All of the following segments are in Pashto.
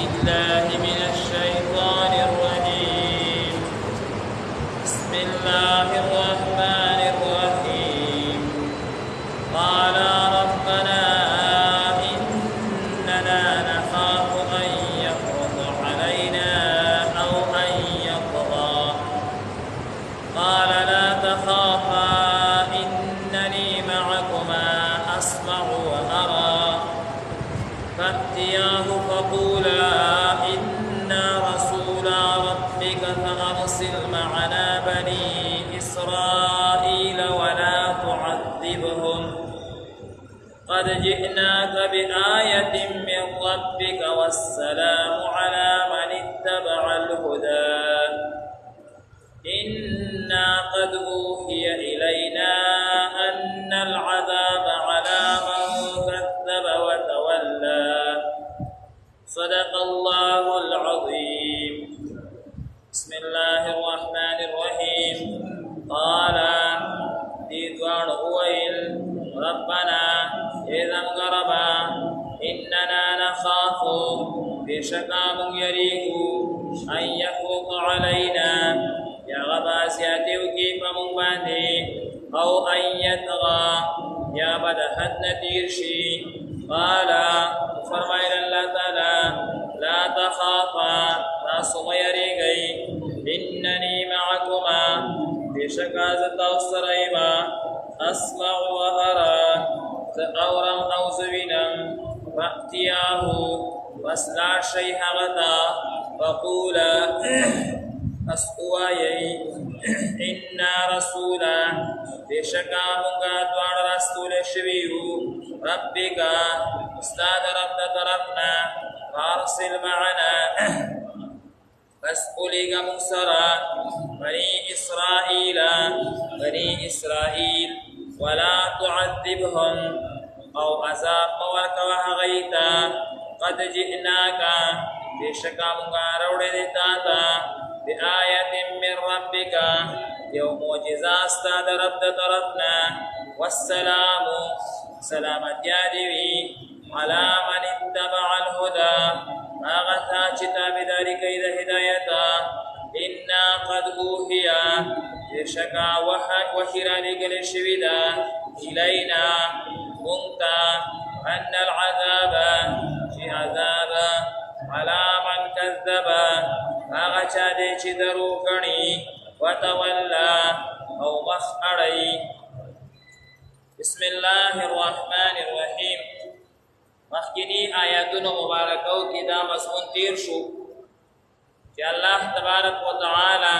بالله من الشيطان الرجيم. بسم الله الرحمن الرحيم. قال ربنا إننا نخاف أن يفرط علينا أو أن يطغى. قال لا تخافا إنني معكما أسمع وأرى. فأتياه فقولا إنا رسولا ربك فأرسل معنا بني إسرائيل ولا تعذبهم قد جئناك بآية من ربك والسلام على من اتبع الهدى. إنا قد أوحي إلينا أن العذاب على من كذب وتولى. صدق الله العظيم. بسم الله الرحمن الرحيم. قال ديدوان أويل ربنا إذا انقربا إننا نخاف بشكام يريك أن يفوق علينا يا غبا سياتيو كيف مباندي أو أن يطغى يا بدحت نتيرشي. قال فرمائل الله تعالى لا تخافا تاسم يريغي إنني معكما بشكاز توسريما أسمع وأرى تأورا أو زوينا. فأتياه واسلع شيء غدا فقولا أسقوايي إنا رسولا بشكا منغا دوار رسول شبيو ربك استاد رب طرفنا فارسل معنا فاسقلق مكسرا بني إسرائيل ولا تعذبهم أو عذاب مورك وحغيتا. قد جئناك بشكا منغا روڑ دتاتا بآية من ربك يوم معجزة استاد رب طرفنا والسلام سلامت يادوي على من اتبع الهدى آغتا كتاب ذلك إذا هدايتا. إنا قد أوحي بشكا وحرا لقل الشبدا إلينا منتا أن العذاب في عذاب على من كذب آغا دے چی درو کنی وتولا او مخعری. بسم الله الرحمن الرحیم. مخکنی آیاتون مبارکو کی دا مضمون تیر شو کہ اللہ تبارک و تعالی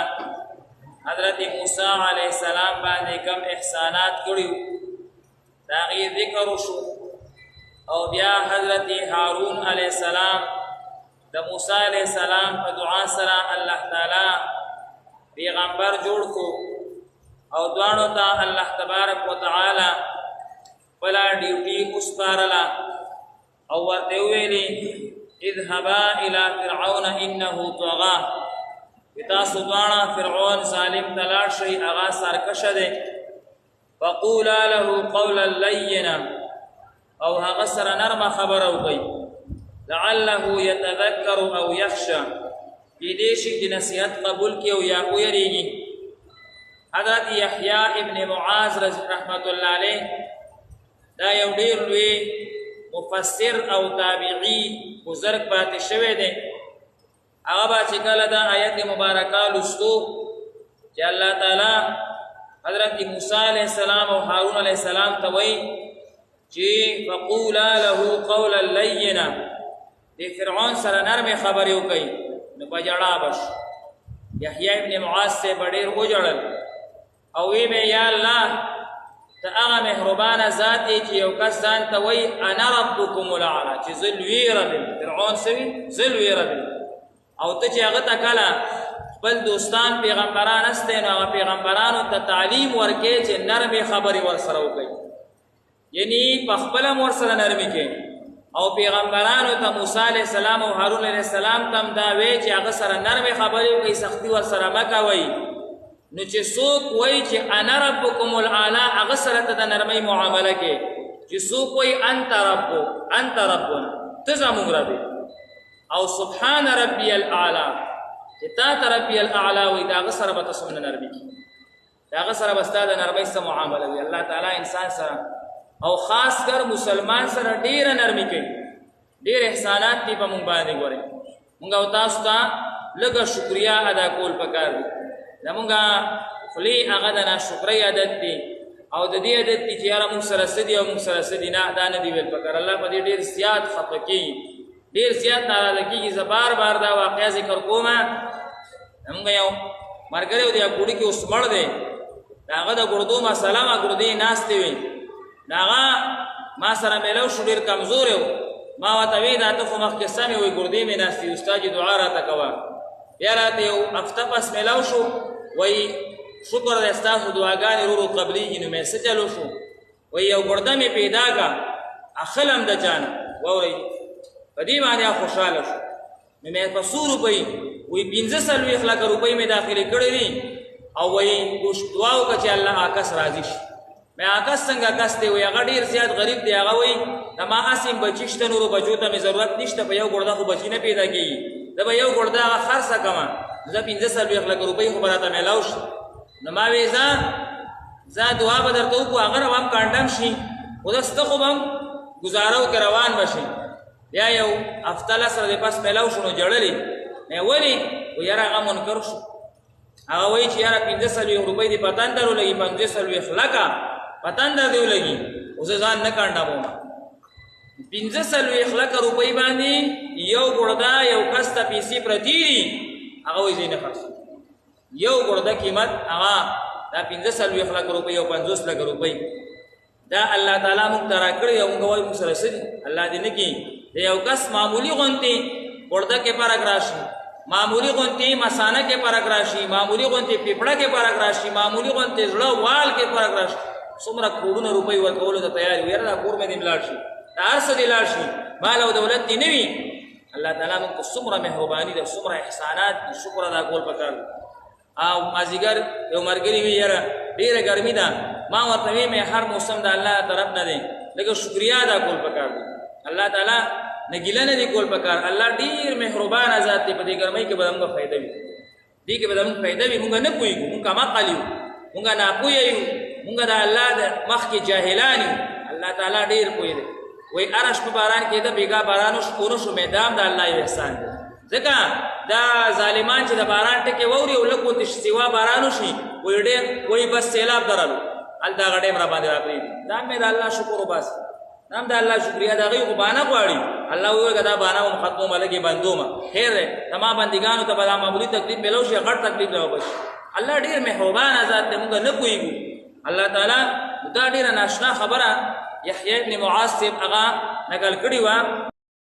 حضرت موسیٰ علیہ السلام باندې کم احسانات کړیو داغی ذکر شو. او بیا حضرت هارون علیہ السلام د موسی علیہ السلام په دعا سره الله تعالی پیغمبر جوړ کو او دوانو ته الله تبارک وتعالى بلا ډیوټي وسپارلا او ورته ویلي اذهبا الى فرعون انه طغى. تاسو دواړه فرعون ظالم تلاړ شي هغه سرکشه دی. فقولا له قولا لینا او هغه سره نرمه خبره وکړي لعله يتذكر او يخشى يديشي دي نصيحت قبول کی او یا ويریږي. حضرت یحیی ابن معاذ رحمت الله علیه دا یو ډیر لوی مفسر او تابعی بزرگ پاتې شوی دی. هغه با چې کله دا آیت مبارکه لوستو چې الله تعالی حضرت موسی علیہ السلام او هارون علیہ السلام ته وایي چې فقولا له قولا لینا دی فرعون سره نرمه خبرې وکړي نو په جړا بش. یحیی ابن معاذ سے بډیر وجړل او وی مې یا الله ته هغه مهربان ذات چې یو کس ځان ته وایي انا ربکم الاعلى چې ذلوی رب فرعون سوي ذلوی رب او ته چې هغه تکلا بل دوستان پیغمبران استه نو هغه پیغمبرانو ته تعلیم ورکې چې نرمه خبرې ورسره وکړي یعنی په خپل مور سره نرمي کې او پیغمبرانو ته موسی علیہ السلام او هارون علیہ السلام تم دا وی چې هغه سره نرمه خبرې وکړي سختی ور سره مکوي. نو چې څوک وایي چې انا ربکم الاعلى هغه سره ته د نرمۍ معامله کې چې څوک وایي انت ربنا ته زموږ رب او سبحان ربی الاعلی چې تا ته ربی الاعلی وي د هغه سره به ته څومره نرمي کړي د هغه سره به ستا د نرمۍ څه معامله وي الله تعالی انسان سره او خاص کر مسلمان سره ډېره نرمي کوي ډېر احسانات دي په مونږ باندې ګورئ مونږ او تاسو ته لږه شکریا ادا کول پکار دي زمونږ خولې هغه د ناشکرۍ عادت دی او د دې عادت دی چې یاره مونږ سره څه دي او مونږ سره څه دي نه دا نه دي ویل پکار الله په دې ډېر زیات خفه کېږي ډېر زیات ناراضه کېږي زه بار بار دا واقعه ذکر کوم زمونږ یو ملګری و د یو ګوډي کې اوس مړ دی د هغه د ګردو مسله ما ګردې ناستې وي د هغه ما سره میلو شو ډېر کمزوری و ما ورته وی دا ته خو مخکې سمې وایي ګردې مې ناستې وي استاد دعا راته کوه بیا راته یو هفته پس میلو شو وایي شکر دی ستاسو دعاګانې ورو قبلیږي نو مې څه چلو شو وایي یو ګرده مې پیدا کړه اخلم د چا نه واورئ په دې باندې خوشحاله شو نو مې په څو روپۍ وایي 45 لکه روپۍ مې داخلې کړې دي او وایي دعا وکړه چې الله آکس راضي شي مې آکس څنګه آکس دی وایي هغه ډېر زیات غریب دی هغه وایي د ما هسې بچي شته نورو بچو ته مې ضرورت نشته په یو ګرده خو بچي نه پیدا کېږي زه به یو ګرده هغه خرڅه کړمه زه 45 لکه روپۍ خو به راته میلاو شي نو ما وی زه دعا به درته وکړو هغه روان کانډم شي خو دسته خو به هم ګزاره وکړې روان به شي بیا یو هفته لسره د پس میلاو شو نو ژړلې مې ولې و یاره هغه منکر شو هغه وایي چې یاره 45 روپۍ دې په تندر ولګي 45 لکه په تندر دې ولګي اوس ځان نه کانډموم 45 لکه روپۍ باندې یو ګړده یو کس ته پیسې پرتې دي هغه وایي زه نه خرڅوم یو ګړده قیمت هغه دا 45 لکه روپۍ او 50 لکه روپۍ دا الله تعالی موږ ته راکړي او موږ وایو موږ سره څه دي الله دې نه کړي د یو کس معمولي غوندې ګړده کې فرق راشي معمولي غوندې مثانه کې فرق راشي معمولي غوندې پیپړه کې فرق راشي معمولي غوندې زړه وال کې فرق راشي څومره کروڑونه روپۍ ورکولو ته تیار وي یاره دا کور مې دې لاړ شي دا هر څه دې لاړ شي مال او دولت دې نه وي الله تعالی موږ ته څومره مهرباني ده څومره احسانات دي شکر ادا کول پکار دي او مازیګر یو ملګري وي یاره ډېره ګرمي ده ما ورته وی مې هر موسم د الله طرف نه دی لکه شکریا ادا کول پکار دي الله تعالی نه ګیله نه دی کول پکار الله ډېر مهربانه ذات دی په دې ګرمۍ کې به زموږ فایده وي دې کې به زموږ فایده وي مونږ نه پوهېږو مونږ کمعقل یو مونږ ناپوهه یو مونږ د الله د مخکې جاهلان یو الله تعالی ډېر پوهه دی وایي هره شپه باران کېده بېګا باران ونه شو میدان د الله یو احسان دی ځکه دا ظالمان چې د باران ټکې واوري او لږ ورته سیوا باران وشي وایي ډېر وایي بس سیلاب درلو هلته هغه ټایم را باندې راپرېږدي دا مې د الله شکر وباسي دا هم د الله شکریا د هغوی خو بانه غواړي الله وویل که دا بانه هم ختمومه لږې بندومه خیر دی زما بندګانو ته به دا معمولي تکلیف میلو شي غټ تکلیف را وبشي الله ډېر مهربانه ذات دی مونږ نه پوهېږو الله تعالی دا ډېره ناشنا خبره یحیی ابن معاذ صاحب هغه نقل کړې وه